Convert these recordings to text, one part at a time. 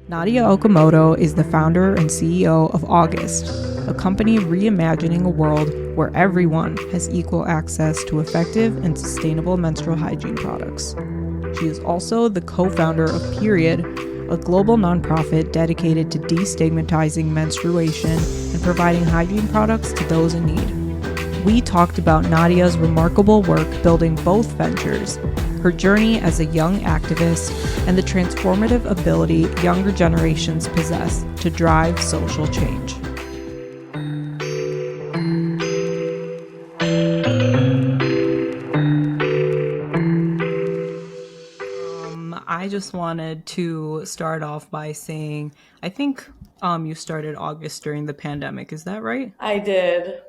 Nadya Okamoto is the founder and CEO of August, a company reimagining a world where everyone has equal access to effective and sustainable menstrual hygiene products. She is also the co-founder of Period, a global nonprofit dedicated to destigmatizing menstruation and providing hygiene products to those in need. We talked about Nadya's remarkable work building both ventures, her journey as a young activist, and the transformative ability younger generations possess to drive social change. I just wanted to start off by saying, I think you started August during the pandemic. Is that right? I did.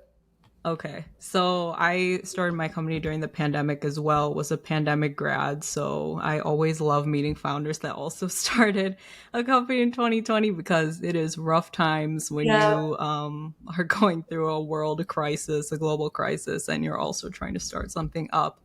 Okay. So I started my company during the pandemic as well, was a pandemic grad. So I always love meeting founders that also started a company in 2020 because it is rough times when Yeah. you are going through a world crisis, a global crisis, and you're also trying to start something up.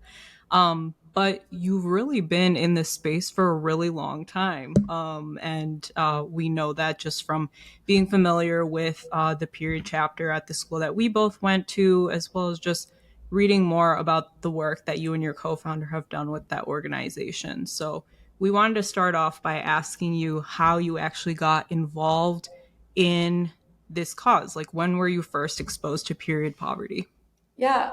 But you've really been in this space for a really long time. And we know that just from being familiar with the period chapter at the school that we both went to, as well as just reading more about the work that you and your co founder have done with that organization. So we wanted to start off by asking you how you actually got involved in this cause. Like, when were you first exposed to period poverty? Yeah.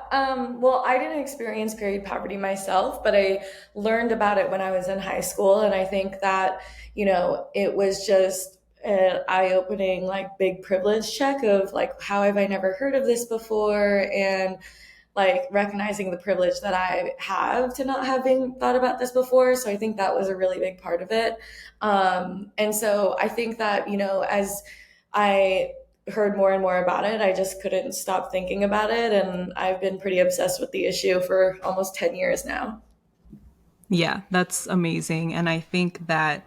Well, I didn't experience period poverty myself, but I learned about it when I was in high school. And I think that, it was just an eye-opening, like big privilege check of like, how have I never heard of this before? And like recognizing the privilege that I have to not having thought about this before. So I think that was a really big part of it. And so I think that, as I heard more and more about it, I just couldn't stop thinking about it. And I've been pretty obsessed with the issue for almost 10 years now. Yeah, that's amazing. And I think that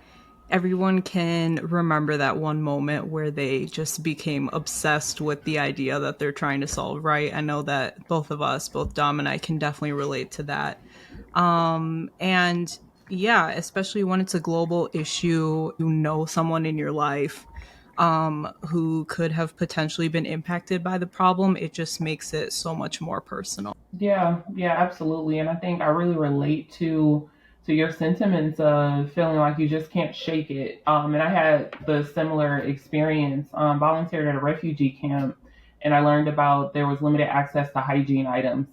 everyone can remember that one moment where they just became obsessed with the idea that they're trying to solve, right? I know that both of us, both Dom and I, can definitely relate to that. And yeah, especially when it's a global issue, you know someone in your life who could have potentially been impacted by the problem, it just makes it so much more personal. Yeah, yeah, absolutely. And I think I really relate to your sentiments of feeling like you just can't shake it. And I had the similar experience. Volunteered at a refugee camp, and I learned about there was limited access to hygiene items.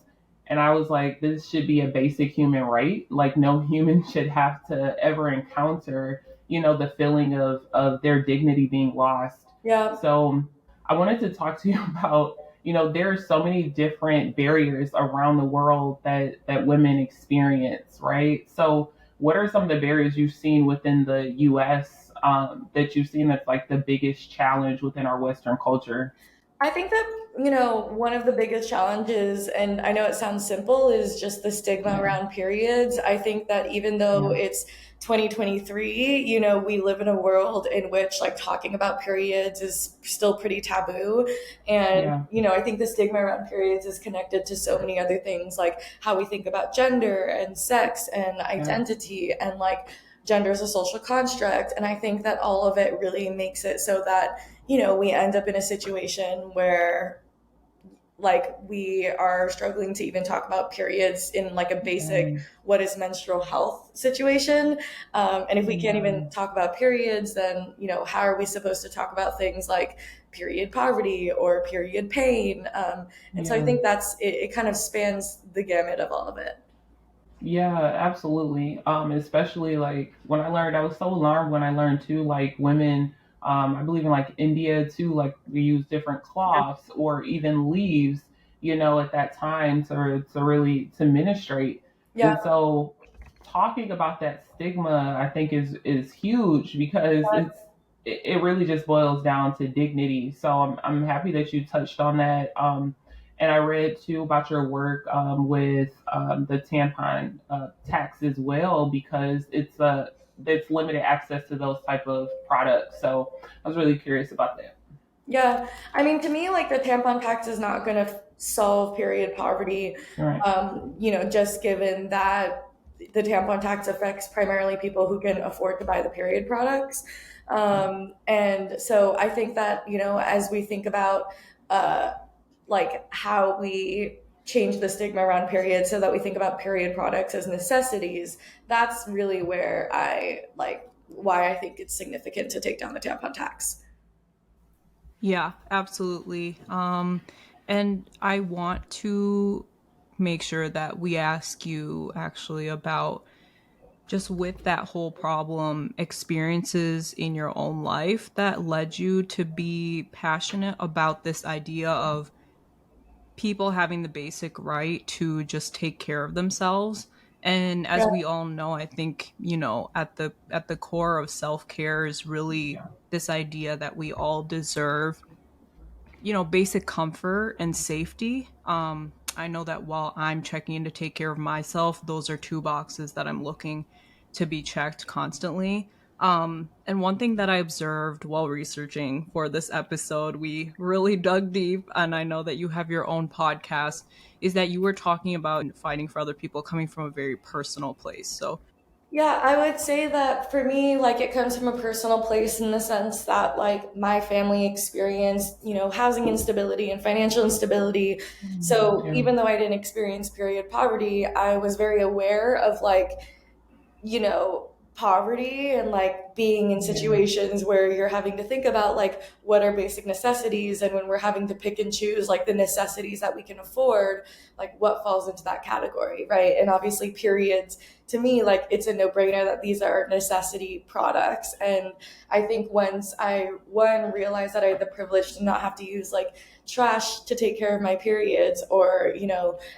And I was like, this should be a basic human right. Like no human should have to ever encounter, the feeling of their dignity being lost. Yeah. So I wanted to talk to you about there are so many different barriers around the world that women experience, right? So what are some of the barriers you've seen within the US, that you've seen that's like the biggest challenge within our Western culture? I think that, one of the biggest challenges, and I know it sounds simple, is just the stigma Yeah, around periods. I think that even though yeah, it's 2023, we live in a world in which like talking about periods is still pretty taboo. And, yeah, I think the stigma around periods is connected to so many other things, like how we think about gender and sex and yeah, identity and like gender is a social construct. And I think that all of it really makes it so that we end up in a situation where like we are struggling to even talk about periods in like a basic yeah, what is menstrual health situation. And if we can't yeah, even talk about periods, then how are we supposed to talk about things like period poverty or period pain? And so I yeah. think it kind of spans the gamut of all of it. Yeah, absolutely. Especially like when I learned, I was so alarmed when I learned too, like women, I believe in like India too, like we use different Yeah. cloths or even leaves, at that time to really to ministrate. Yeah. And so talking about that stigma, I think is huge because it really just boils down to dignity. So I'm happy that you touched on that. And I read too about your work with the tampon tax as well because it's limited access to those type of products. So I was really curious about that. Yeah, I mean, to me, like the tampon tax is not going to solve period poverty. All right. Just given that the tampon tax affects primarily people who can afford to buy the period products. And so I think that, as we think about uh, like how we change the stigma around periods so that we think about period products as necessities, that's really where I like why I think it's significant to take down the tampon tax. Yeah, absolutely. And I want to make sure that we ask you actually about just with that whole problem, experiences in your own life that led you to be passionate about this idea of people having the basic right to just take care of themselves. And Yeah. as we all know, I think, at the core of self-care is really Yeah. this idea that we all deserve, basic comfort and safety. I know that while I'm checking in to take care of myself, those are two boxes that I'm looking to be checked constantly. And one thing that I observed while researching for this episode, we really dug deep, and I know that you have your own podcast, is that you were talking about fighting for other people coming from a very personal place. So, Yeah, I would say that for me, like it comes from a personal place in the sense that like my family experienced, housing instability and financial instability. So Yeah. even though I didn't experience period poverty, I was very aware of like poverty and like being in Yeah. situations where you're having to think about like what are basic necessities, and when we're having to pick and choose like the necessities that we can afford, like what falls into that category, right? And obviously periods, to me, like it's a no-brainer that these are necessity products. And I think once I one realized that I had the privilege to not have to use like trash to take care of my periods, or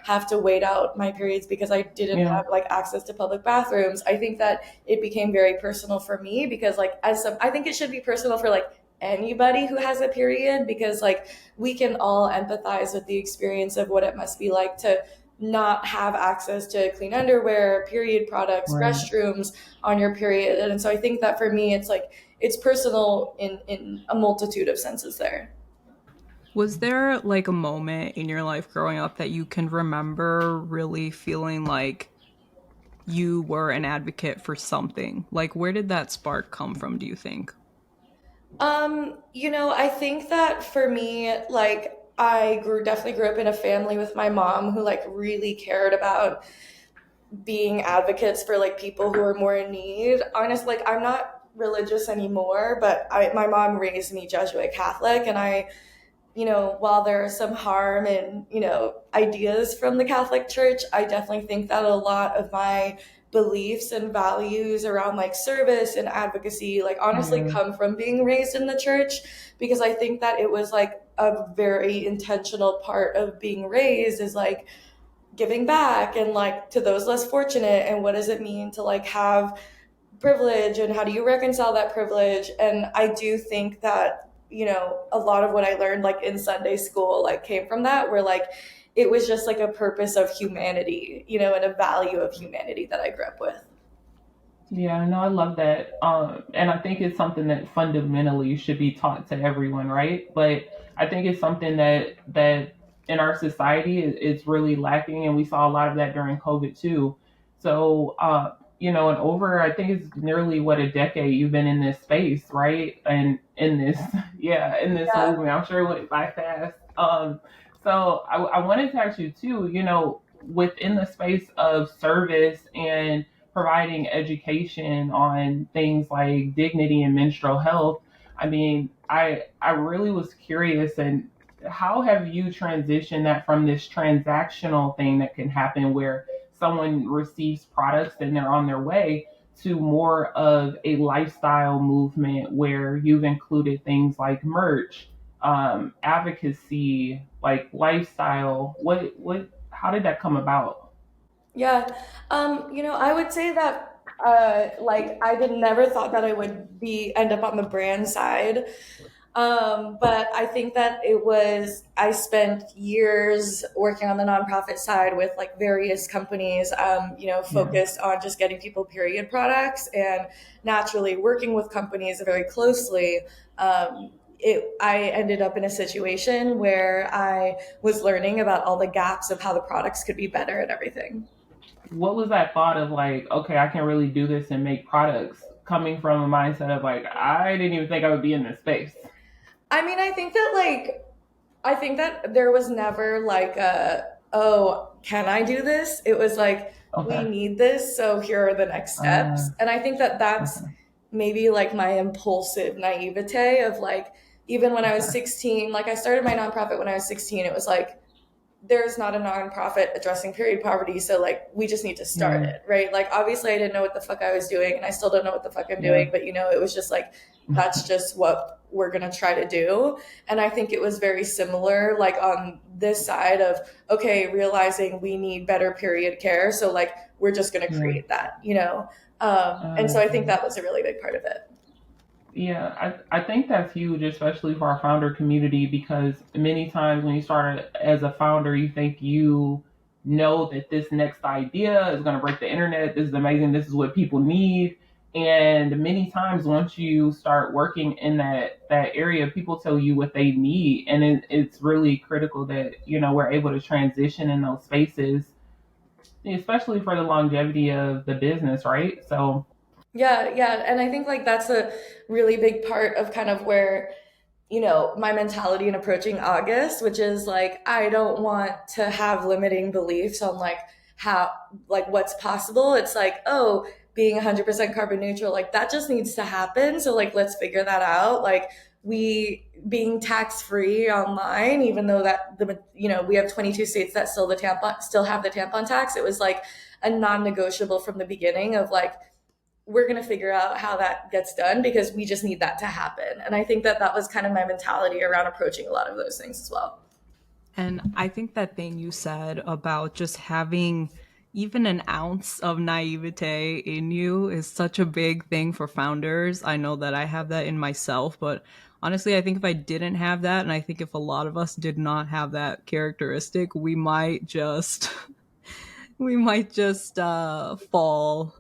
have to wait out my periods because I didn't Yeah. have like access to public bathrooms, I think that it became very personal for me, because like I think it should be personal for like anybody who has a period, because like we can all empathize with the experience of what it must be like to not have access to clean underwear, period products, Right. restrooms on your period. And so I think that for me it's like it's personal in a multitude of senses there. was there like a moment in your life growing up that you can remember really feeling like you were an advocate for something? Like, where did that spark come from, do you think? I think that for me, like definitely grew up in a family with my mom who like really cared about being advocates for like people who are more in need. Honestly, like I'm not religious anymore, but my mom raised me Jesuit Catholic, and while there are some harm and, ideas from the Catholic Church, I definitely think that a lot of my beliefs and values around like service and advocacy, like honestly Yeah. come from being raised in the church, because I think that it was like a very intentional part of being raised is like giving back and like to those less fortunate, and what does it mean to like have privilege, and how do you reconcile that privilege. And I do think that a lot of what I learned like in Sunday school like came from that, where like it was just like a purpose of humanity, and a value of humanity that I grew up with. Yeah, no, I love that. And I think it's something that fundamentally should be taught to everyone, right? But I think it's something that in our society is really lacking, and we saw a lot of that during COVID too. So, and over, I think it's nearly what, a decade you've been in this space, right? And in this, yeah, in this Yeah. movement, I'm sure it went by fast. So I wanted to ask you too, within the space of service and providing education on things like dignity and menstrual health. I mean, I really was curious, and how have you transitioned that from this transactional thing that can happen where someone receives products and they're on their way, to more of a lifestyle movement where you've included things like merch, advocacy, like lifestyle. How did that come about? Yeah. I would say that like I did never thought that I would be end up on the brand side. But I think that I spent years working on the nonprofit side with like various companies, Yeah. focused on just getting people period products, and naturally working with companies very closely. I ended up in a situation where I was learning about all the gaps of how the products could be better and everything. What was that thought of like, okay, I can really do this and make products coming from a mindset of like, I didn't even think I would be in this space. I mean, I think that there was never like oh, can I do this? It was like, we Okay. need this, so here are the next steps. And I think that that's Okay. maybe like my impulsive naivete of like, even when I was Okay. 16, like I started my nonprofit when I was 16, it was like, there's not a nonprofit addressing period poverty, so like we just need to start Yeah. it, right? Like obviously I didn't know what the fuck I was doing, and I still don't know what the fuck I'm Yeah. doing, but it was just like, that's just what we're gonna try to do. And I think it was very similar, like on this side of, okay, realizing we need better period care, so like we're just gonna Yeah. create that. And so I think that was a really big part of it. Yeah, I think that's huge, especially for our founder community, because many times when you start as a founder, you think you know that this next idea is going to break the internet. This is amazing. This is what people need. And many times, once you start working in that area, people tell you what they need, and it's really critical that we're able to transition in those spaces, especially for the longevity of the business, right? So, Yeah, yeah. And I think like that's a really big part of kind of where, my mentality in approaching August, which is like, I don't want to have limiting beliefs on like how, like what's possible. It's like, oh, being 100% carbon neutral, like that just needs to happen. So like, let's figure that out. Like we being tax free online, even though that we have 22 states that still have the tampon tax. It was like a non-negotiable from the beginning of like, we're going to figure out how that gets done because we just need that to happen. And I think that that was kind of my mentality around approaching a lot of those things as well. And I think that thing you said about just having even an ounce of naivete in you is such a big thing for founders. I know that I have that in myself, but honestly, I think if I didn't have that, and I think if a lot of us did not have that characteristic, we might just fall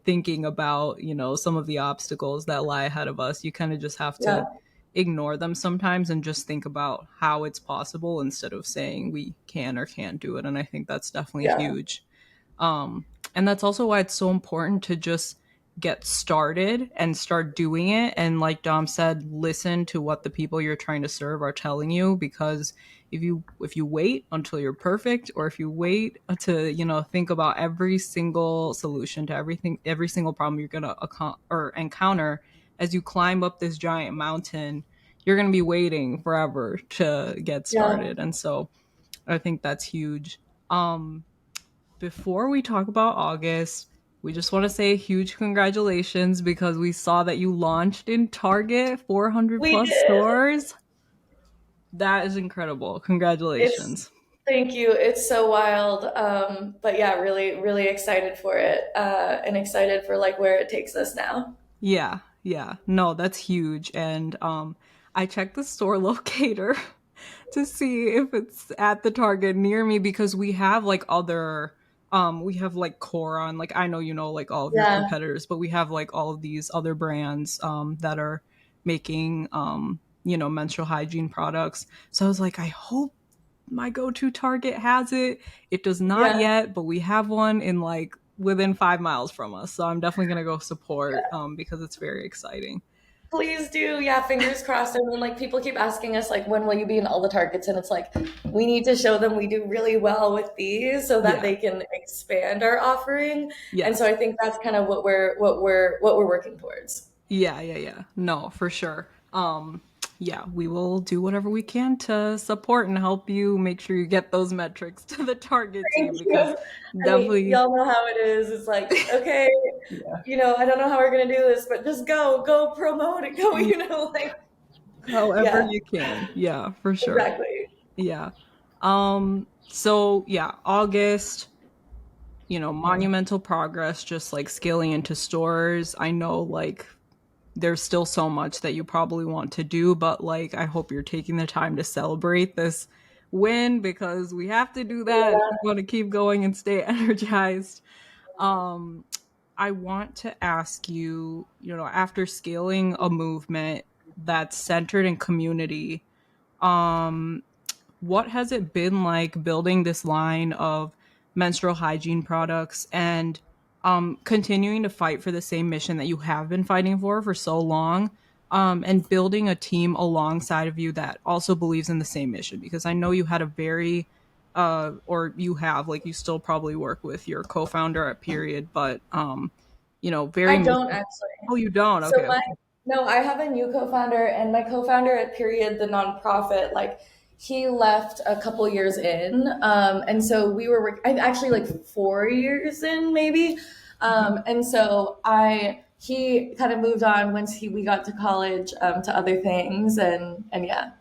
thinking about some of the obstacles that lie ahead of us. You kind of just have Yeah. to ignore them sometimes and just think about how it's possible instead of saying we can or can't do it. And I think that's definitely Yeah. huge. And that's also why it's so important to just get started and start doing it. And like Dom said, listen to what the people you're trying to serve are telling you, because if you wait until you're perfect, or if you wait to think about every single solution to every single problem you're gonna encounter as you climb up this giant mountain, you're gonna be waiting forever to get Yeah. started. And so I think that's huge. Before we talk about August, we just want to say a huge congratulations, because we saw that you launched in Target, 400 We plus did. stores. That is incredible. It's Congratulations. Thank you. It's so wild. But yeah, really, really excited for it. And excited for like where it takes us now. Yeah, yeah. No, that's huge. And I checked the store locator to see if it's at the Target near me, because we have like Coron, like I know like all of your Yeah. competitors, but we have like all of these other brands that are making menstrual hygiene products. So I was like, I hope my go-to Target has it. It does not Yeah. yet, but we have one in like within 5 miles from us. So I'm definitely gonna go support because it's very exciting. Please do. Yeah, fingers crossed. And then like people keep asking us like, when will you be in all the Targets? And it's like, we need to show them we do really well with these so that Yeah. they can expand our offering. And so Yes. I think that's kind of what we're working towards. Yeah, yeah, yeah. No, for sure. Yeah, we will do whatever we can to support and help you make sure you get those metrics to the Target Thank team, because you. I mean, definitely, y'all know how it is. It's like, okay, yeah. I don't know how we're gonna do this, but just go promote it, go, like, however yeah, you can. Yeah, for sure. exactly. Yeah. So yeah, August, monumental progress, just like scaling into stores. I know like there's still so much that you probably want to do, but like I hope you're taking the time to celebrate this win, because we have to do that if Yeah, we want to keep going and stay energized. Um I want to ask you, after scaling a movement that's centered in community, um what has it been like building this line of menstrual hygiene products, and continuing to fight for the same mission that you have been fighting for so long, and building a team alongside of you that also believes in the same mission. Because I know you had a very, or you have, like, you still probably work with your co-founder at Period, but I very. don't actually. Oh, you don't? So Okay, my okay. no, I have a new co-founder, and my co-founder at Period, the nonprofit, like he left a couple years in, and so we were actually like 4 years in maybe, and so I he kind of moved on once we got to college, to other things, and yeah.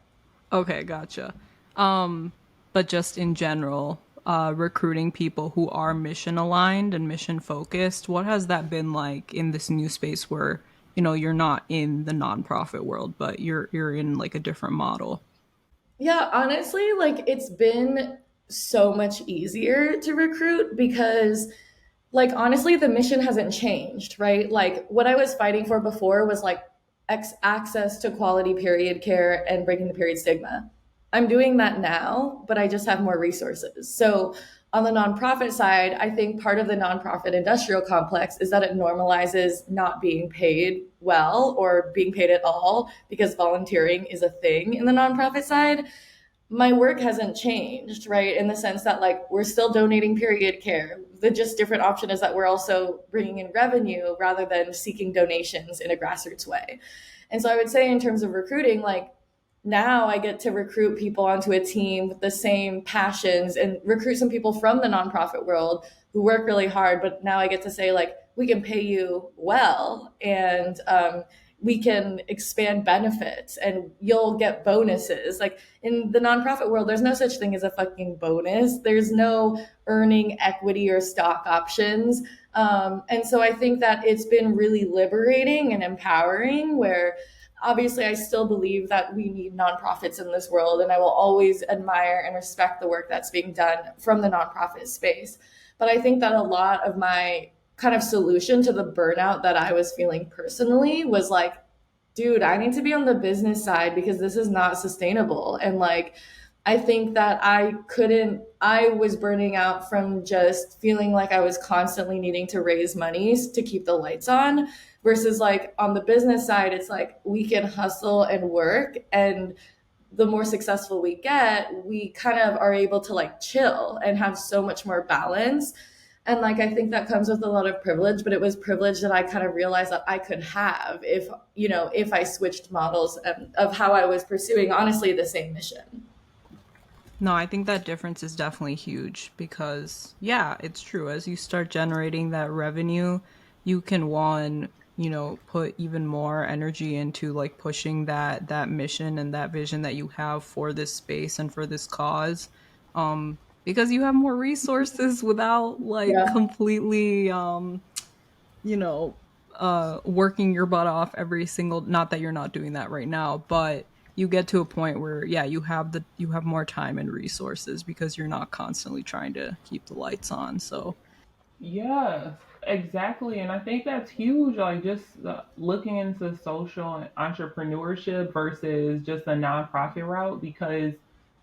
Okay, gotcha. Um, but just in general, recruiting people who are mission aligned and mission focused, what has that been like in this new space where, you're not in the nonprofit world, but you're in like a different model? Yeah, honestly, like it's been so much easier to recruit because like honestly the mission hasn't changed, right? Like what I was fighting for before was like access to quality period care and breaking the period stigma. I'm doing that now, but I just have more resources. So on the nonprofit side, I think part of the nonprofit industrial complex is that it normalizes not being paid well or being paid at all because volunteering is a thing in the nonprofit side. My work hasn't changed, right? In the sense that like we're still donating period care. The just different option is that we're also bringing in revenue rather than seeking donations in a grassroots way. And so I would say in terms of recruiting, like now I get to recruit people onto a team with the same passions and recruit some people from the nonprofit world who work really hard. But now I get to say, like, we can pay you well and we can expand benefits and you'll get bonuses. Like in the nonprofit world, there's no such thing as a fucking bonus, there's no earning equity or stock options. And so I think that it's been really liberating and empowering where obviously I still believe that we need nonprofits in this world and I will always admire and respect the work that's being done from the nonprofit space. But I think that a lot of my kind of solution to the burnout that I was feeling personally was like, dude, I need to be on the business side because this is not sustainable. And like, I think that I was burning out from just feeling like I was constantly needing to raise money to keep the lights on versus like on the business side, it's like we can hustle and work. And the more successful we get, we kind of are able to like chill and have so much more balance. And like I think that comes with a lot of privilege, but it was privilege that I kind of realized that I could have if I switched models of how I was pursuing honestly the same mission. No, I think that difference is definitely huge because, yeah, it's true. As you start generating that revenue, you can one, put even more energy into like pushing that mission and that vision that you have for this space and for this cause. Because you have more resources without like Yeah. completely you know, working your butt off every single, not that you're not doing that right now, but you get to a point where, yeah, you have more time and resources because you're not constantly trying to keep the lights on. So, Yeah, exactly. And I think that's huge. Like just looking into social entrepreneurship versus just a nonprofit route, because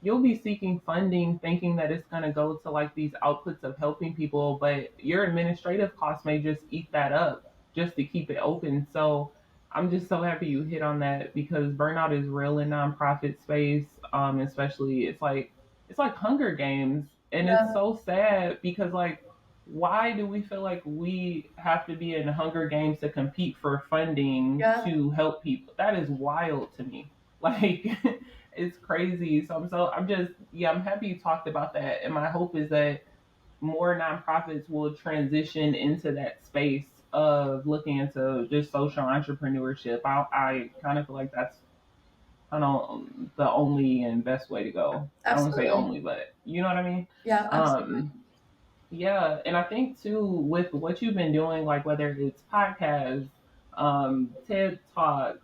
you'll be seeking funding thinking that it's going to go to like these outputs of helping people, but your administrative costs may just eat that up just to keep it open. So I'm just so happy you hit on that because burnout is real in nonprofit space. Especially it's like Hunger Games, and it's Yeah. so sad because like why do we feel like we have to be in Hunger Games to compete for funding Yeah. to help people? That is wild to me. Like it's crazy. So I'm happy you talked about that. And my hope is that more nonprofits will transition into that space of looking into just social entrepreneurship. I kind of feel like that's I don't the only and best way to go. I don't want to say Absolutely. only, but you know what I mean? Yeah, absolutely. Yeah, and I think too with what you've been doing, like whether it's podcasts, TED Talks,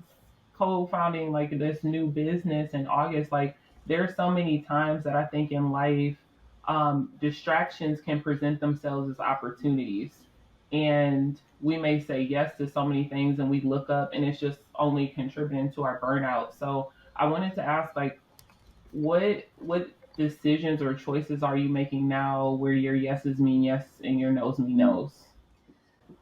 co-founding like this new business in August, like there's so many times that I think in life, distractions can present themselves as opportunities, and we may say yes to so many things, and we look up, and it's just only contributing to our burnout. So I wanted to ask, like, what decisions or choices are you making now where your yeses mean yes and your nos mean nos?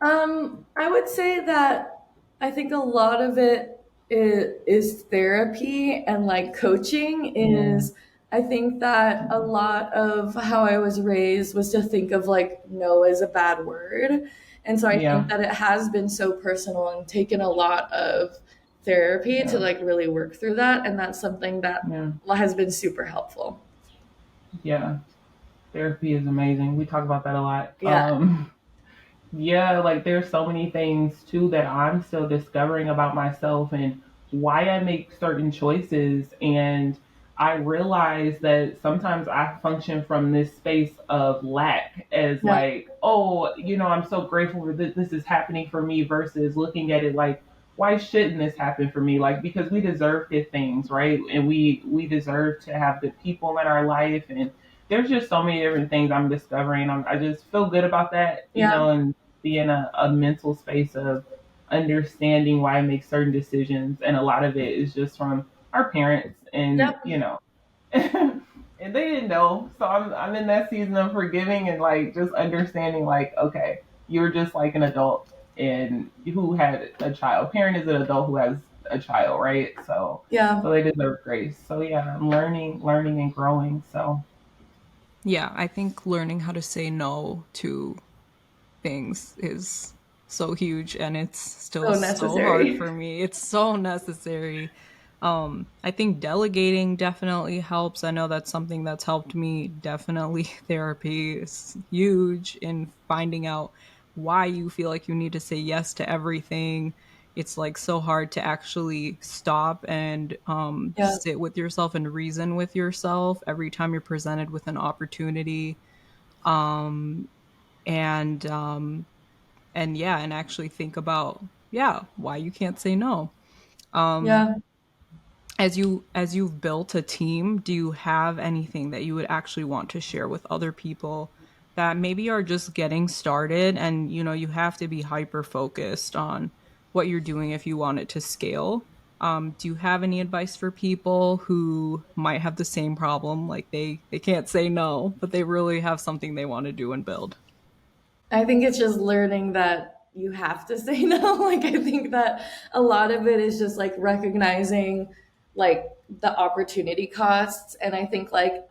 I would say that I think a lot of it is therapy and like coaching Yeah, is I think that a lot of how I was raised was to think of like no as a bad word. And so I think yeah, that it has been so personal and taken a lot of therapy to yeah, like really work through that. And that's something that yeah, has been super helpful. yeah. Therapy is amazing. We talk about that a lot. Yeah. Yeah, like there's so many things too that I'm still discovering about myself and why I make certain choices. And I realize that sometimes I function from this space of lack as Yeah. like, oh, I'm so grateful that this is happening for me versus looking at it like, why shouldn't this happen for me? Like because we deserve good things, right? And we deserve to have good people in our life and there's just so many different things I'm discovering. I just feel good about that, Yeah. and be in a mental space of understanding why I make certain decisions. And a lot of it is just from our parents and, Yep. and they didn't know. So I'm in that season of forgiving and like just understanding like, okay, you're just like an adult and who had a child. Parent is an adult who has a child, right? So Yeah. so they deserve grace. So yeah, I'm learning and growing. So Yeah, I think learning how to say no to things is so huge and it's still So so hard necessary. for me. It's so necessary. I think delegating definitely helps. I know that's something that's helped me. Definitely therapy is huge in finding out why you feel like you need to say yes to everything. It's like so hard to actually stop and Yeah. sit with yourself and reason with yourself every time you're presented with an opportunity. And yeah, and actually think about, yeah, why you can't say no. Yeah. As you've built a team, do you have anything that you would actually want to share with other people that maybe are just getting started, and you have to be hyper focused on what you're doing if you want it to scale? Do you have any advice for people who might have the same problem, like they can't say no but they really have something they want to do and build? I think it's just learning that you have to say no. Like, I think that a lot of it is just like recognizing like the opportunity costs. And I think that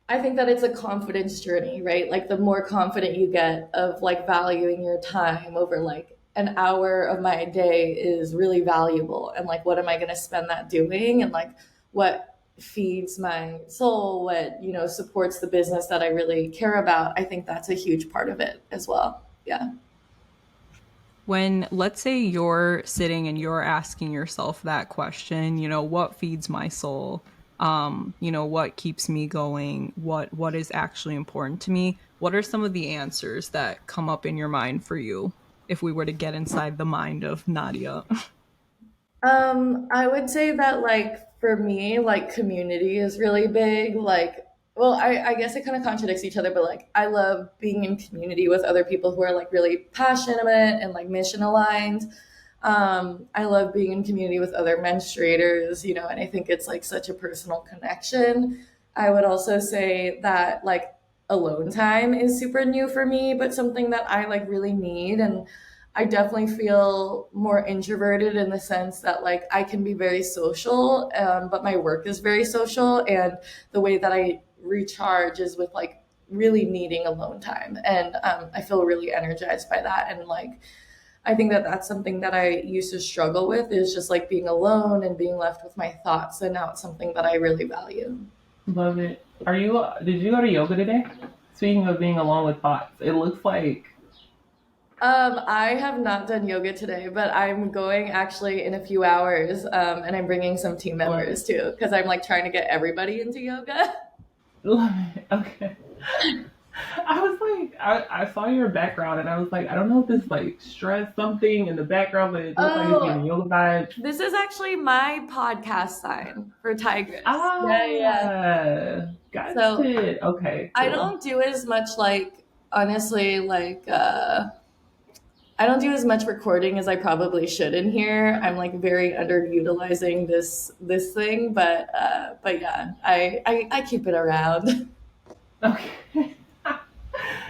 it's a confidence journey, right? Like, the more confident you get of like valuing your time over like an hour of my day is really valuable. And like, what am I going to spend that doing? And like, what feeds my soul, what, supports the business that I really care about. I think that's a huge part of it as well. Yeah. When, let's say, you're sitting and you're asking yourself that question, what feeds my soul? What keeps me going? What is actually important to me? What are some of the answers that come up in your mind for you if we were to get inside the mind of Nadia? I would say that like for me, like community is really big. Like, well, I guess it kind of contradicts each other, but like I love being in community with other people who are like really passionate and like mission aligned. I love being in community with other menstruators, and I think it's like such a personal connection. I would also say that like alone time is super new for me, but something that I like really need. And I definitely feel more introverted in the sense that like I can be very social, but my work is very social, and the way that I recharge is with like really needing alone time, and I feel really energized by that, and like I think that that's something that I used to struggle with is just like being alone and being left with my thoughts, and now it's something that I really value. love it. Did you go to yoga today? Speaking of being alone with thoughts, it looks like I have not done yoga today, but I'm going actually in a few hours, and I'm bringing some team love members it. too because I'm like trying to get everybody into yoga. Love it. Okay. I was like, I saw your background and I was like, I don't know if this like stress something in the background, but it looks like it's Oh, giving yoga vibes. this is actually my podcast sign for Tigress. Yeah, yeah, yeah. Ah, got So it. Okay, I cool. don't do as much like honestly like I don't do as much recording as I probably should in here. I'm like very underutilizing this thing, but yeah, I keep it around. Okay.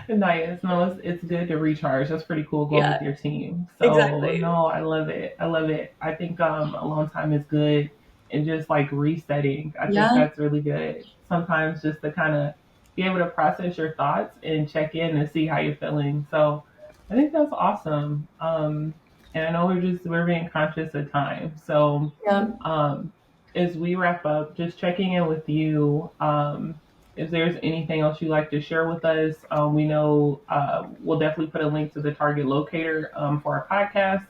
Nice. No, it's good to recharge. That's pretty cool going Yeah, with your team. So exactly. no, I love it. I love it. I think alone time is good and just like resetting. I think Yeah. that's really good. Sometimes just to kind of be able to process your thoughts and check in and see how you're feeling. So I think that's awesome. And I know we're being conscious of time. So Yeah. um as we wrap up, just checking in with you. If there's anything else you'd like to share with us, we know we'll definitely put a link to the Target locator for our podcast.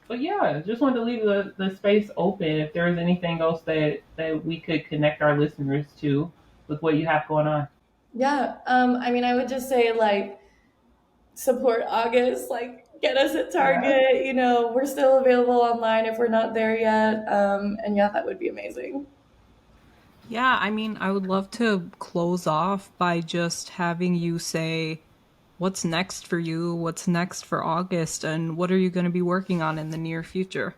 But yeah, just wanted to leave the space open if there is anything else that we could connect our listeners to with what you have going on. Yeah. I mean, I would just say like support August, like get us at Yeah. Target. You know, we're still available online if we're not there yet. And yeah, that would be amazing. Yeah, I mean, I would love to close off by just having you say what's next for you, what's next for August, and what are you going to be working on in the near future?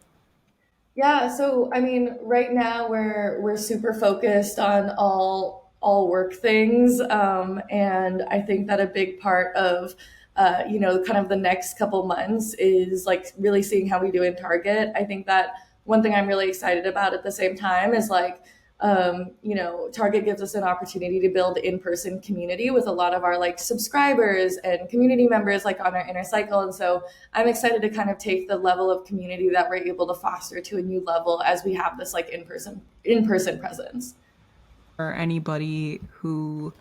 Yeah, so I mean, right now we're super focused on all work things, and I think that a big part of you know, kind of the next couple months is like really seeing how we do in Target. I think that one thing I'm really excited about at the same time is like you know, Target gives us an opportunity to build in-person community with a lot of our like subscribers and community members like on our inner cycle, and so I'm excited to kind of take the level of community that we're able to foster to a new level as we have this like in person presence. Or anybody who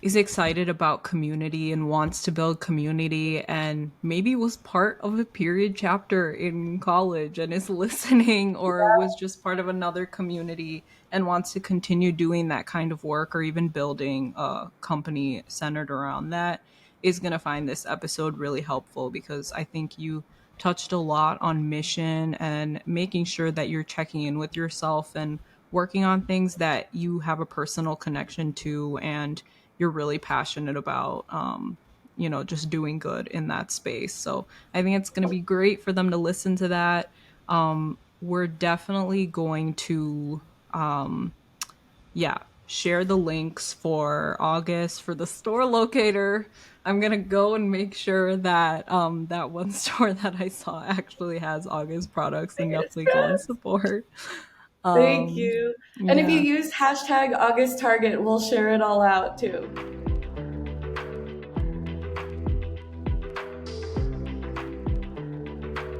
is excited about community and wants to build community and maybe was part of a period chapter in college and is listening or was just part of another community and wants to continue doing that kind of work or even building a company centered around that is going to find this episode really helpful because I think you touched a lot on mission and making sure that you're checking in with yourself and working on things that you have a personal connection to and you're really passionate about just doing good in that space. So I think it's going to be great for them to listen to that. We're definitely going to yeah, share the links for August for the store locator. I'm gonna go and make sure that that one store that I saw actually has August products and Fingers definitely go and crossed. support. Thank Um you. And if you yeah. use hashtag August Target, we'll share it all out too.